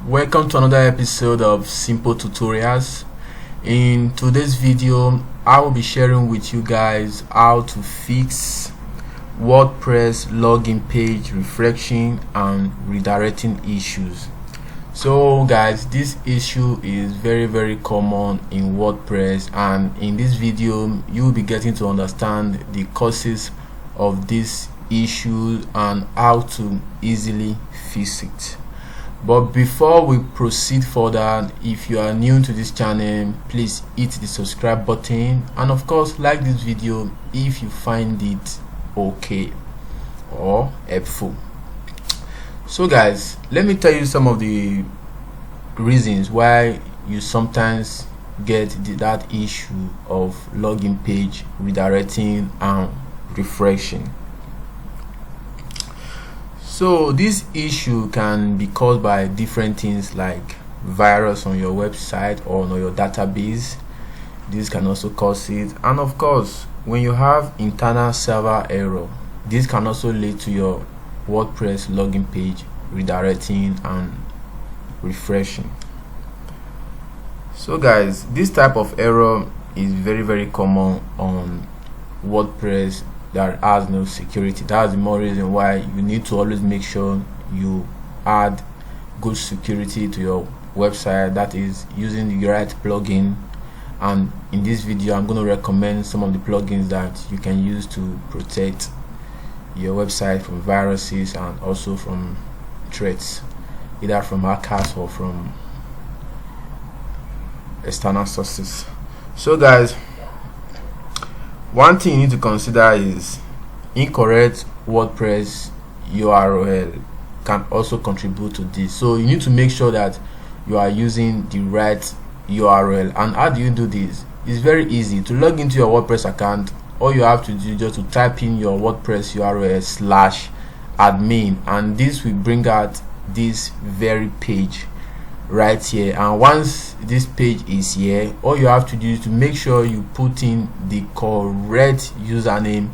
Welcome to another episode of Simple Tutorials. In today's video, I will be sharing with you guys how to fix WordPress login page refreshing and redirecting issues. So guys, this issue is very common in WordPress, and in this video you will be getting to understand the causes of this issue and how to easily fix it. But before we proceed further, if you are new to this channel, please hit the subscribe button and of course like this video if you find it okay or helpful. So guys, let me tell you some of the reasons why you sometimes get that issue of login page redirecting and refreshing. So this issue can be caused by different things like virus on your website or on your database. This can also cause it, and of course when you have internal server error, this can also lead to your WordPress login page redirecting and refreshing. So guys, this type of error is very common on WordPress that has no security. That's the more reason why you need to always make sure you add good security to your website, that is using the right plugin. And in this video I'm going to recommend some of the plugins that you can use to protect your website from viruses and also from threats, either from hackers or from external sources. So guys, one thing you need to consider is incorrect WordPress URL can also contribute to this. So you need to make sure that you are using the right URL. And how do you do this? It's very easy. To log into your WordPress account, all you have to do is just to type in your WordPress URL /admin, and this will bring out this very page right here. And once this page is here, all you have to do is to make sure you put in the correct username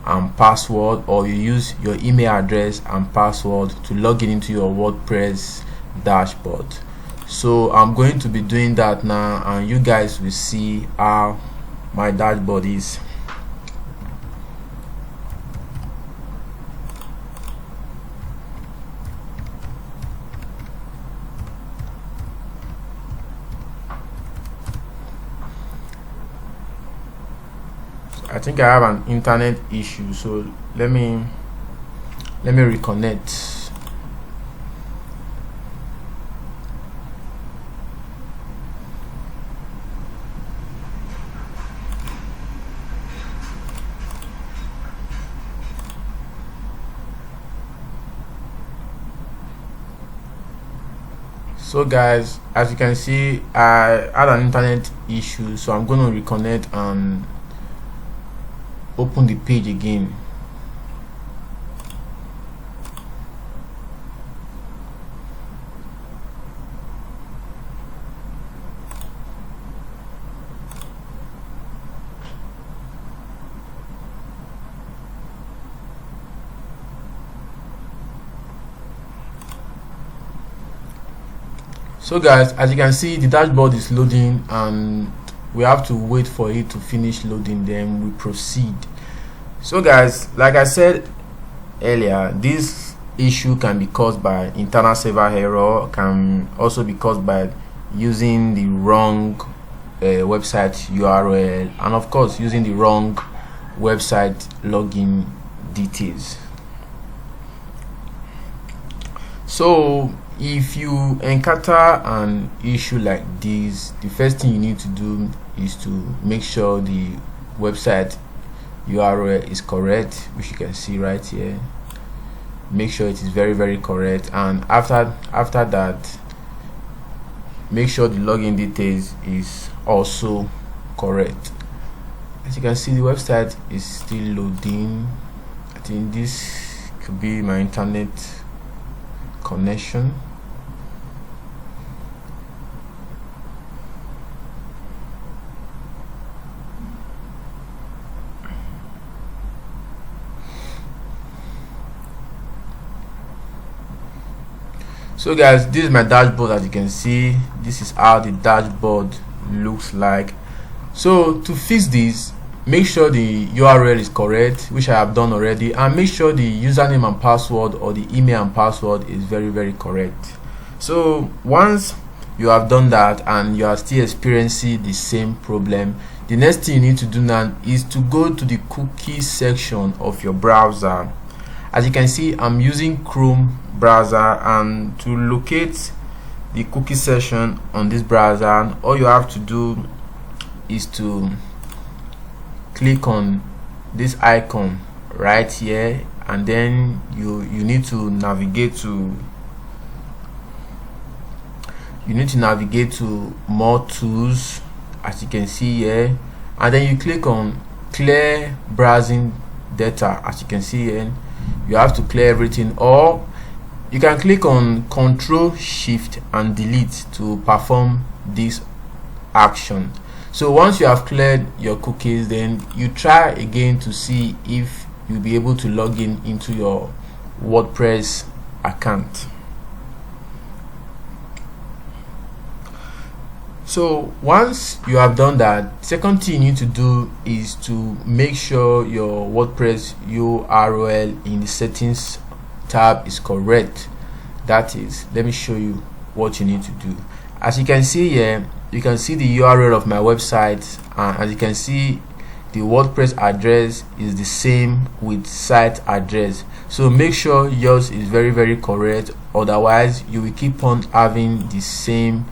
and password, or you use your email address and password to log in into your WordPress dashboard. So I'm going to be doing that now, and you guys will see how my dashboard is. I think I have an internet issue, so let me reconnect. So guys, as you can see, I had an internet issue, so I'm going to reconnect and open the page again. So guys, as you can see, the dashboard is loading and we have to wait for it to finish loading, then we proceed. So guys, like I said earlier, this issue can be caused by internal server error, can also be caused by using the wrong website URL, and of course using the wrong website login details. So if you encounter an issue like this, the first thing you need to do is to make sure the website URL is correct, which you can see right here. Make sure it is very correct, and after that, make sure the login details is also correct. As you can see, the website is still loading. I think this could be my internet connection. So guys, this is my dashboard. As you can see, this is how the dashboard looks like. So to fix this, make sure the URL is correct, which I have done already, and make sure the username and password or the email and password is very correct. So once you have done that and you are still experiencing the same problem, the next thing you need to do now is to go to the cookie section of your browser. As you can see, I'm using Chrome browser, and to locate the cookie section on this browser, all you have to do is to click on this icon right here, and then you need to navigate to more tools, as you can see here, and then you click on clear browsing data. As you can see here, you have to clear everything, or you can click on Control Shift and Delete to perform this action. So once you have cleared your cookies, then you try again to see if you'll be able to log in into your WordPress account. So once you have done that, second thing you need to do is to make sure your WordPress URL in the settings tab is correct. That is, let me show you what you need to do. As you can see here, you can see the URL of my website, and as you can see, the WordPress address is the same with site address. So make sure yours is very correct, otherwise you will keep on having the same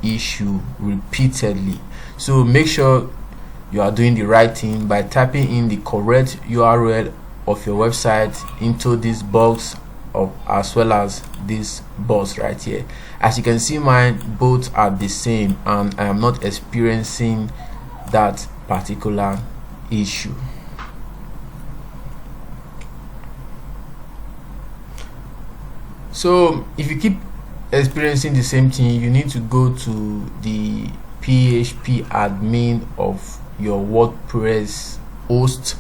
issue repeatedly. So make sure you are doing the right thing by typing in the correct URL of your website into this box as well as this box right here. As you can see, mine both are the same, and I am not experiencing that particular issue. So if you keep experiencing the same thing, you need to go to the PHP admin of your WordPress host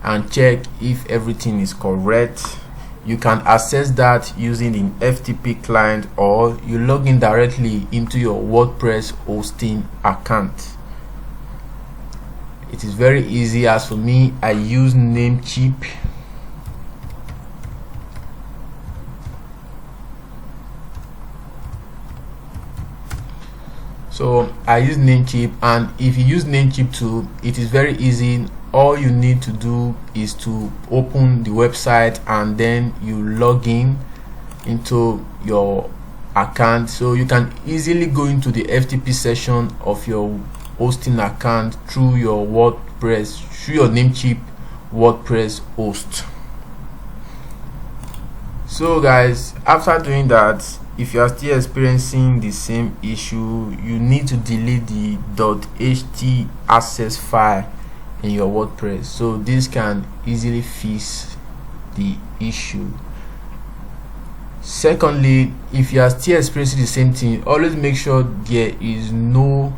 and check if everything is correct. You can access that using an FTP client, or you log in directly into your WordPress hosting account. It is very easy. As for me, I use Namecheap. So I use Namecheap, and if you use Namecheap too, it is very easy. All you need to do is to open the website and then you log in into your account. So you can easily go into the FTP section of your hosting account through your WordPress, through your Namecheap WordPress host. So guys, after doing that, if you are still experiencing the same issue, you need to delete the .ht access file in your WordPress. So this can easily fix the issue. Secondly, if you are still experiencing the same thing, always make sure there is no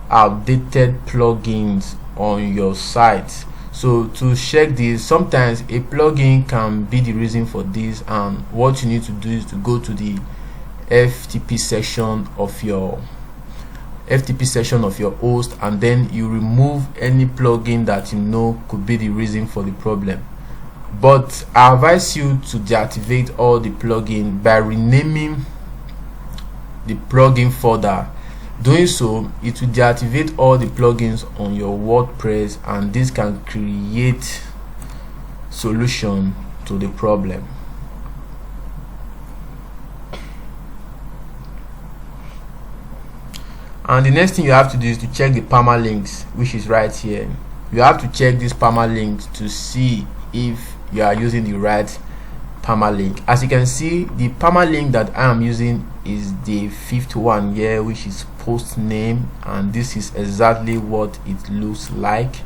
outdated plugins on your site. So to check this, sometimes a plugin can be the reason for this, and what you need to do is to go to the FTP section of your host, and then you remove any plugin that you know could be the reason for the problem. But I advise you to deactivate all the plugin by renaming the plugin folder. Doing so, it will deactivate all the plugins on your WordPress, and this can create solution to the problem. And the next thing you have to do is to check the permalinks, which is right here. You have to check this permalink to see if you are using the right permalink. As you can see, the permalink that I am using is the 5th one here, which is post name, and this is exactly what it looks like.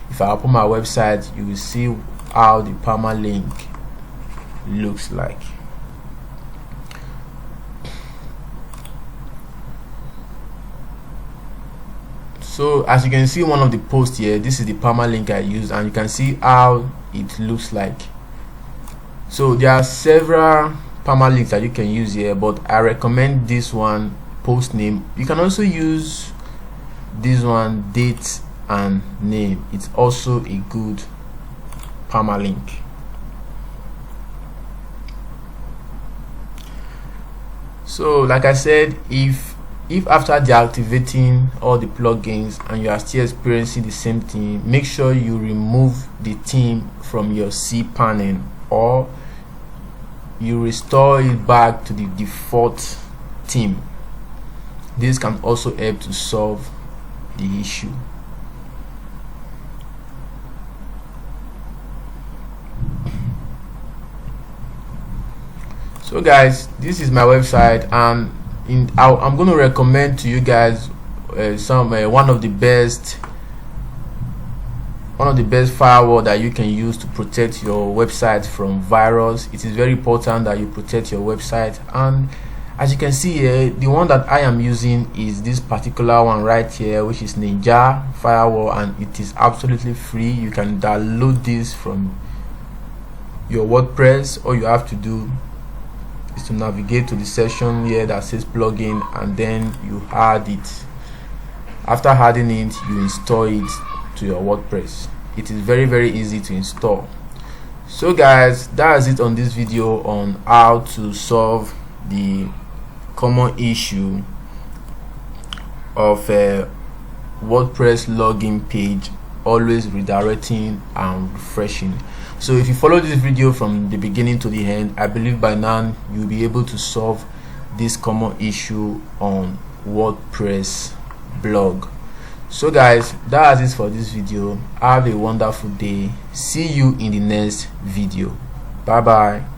If I open my website, you will see how the permalink looks like. So as you can see, one of the posts here, this is the permalink I use, and you can see how it looks like. So there are several permalinks that you can use here, but I recommend this one, post name. You can also use this one, date and name. It's also a good permalink. So like I said, if after deactivating all the plugins and you are still experiencing the same thing, make sure you remove the theme from your cPanel, or you restore it back to the default theme. This can also help to solve the issue. So guys, this is my website, and I'm going to recommend to you guys one of the best firewall that you can use to protect your website from virus. It is very important that you protect your website, and as you can see here, the one that I am using is this particular one right here, which is Ninja Firewall, and it is absolutely free. You can download this from your WordPress. All you have to do is to navigate to the section here that says plugin, and then you add it. After adding it, you install it to your WordPress. It is very easy to install. So guys, that is it on this video on how to solve the common issue of a WordPress login page always redirecting and refreshing. So if you follow this video from the beginning to the end, I believe by now you'll be able to solve this common issue on WordPress blog. So guys, that is it for this video. Have a wonderful day. See you in the next video. Bye bye.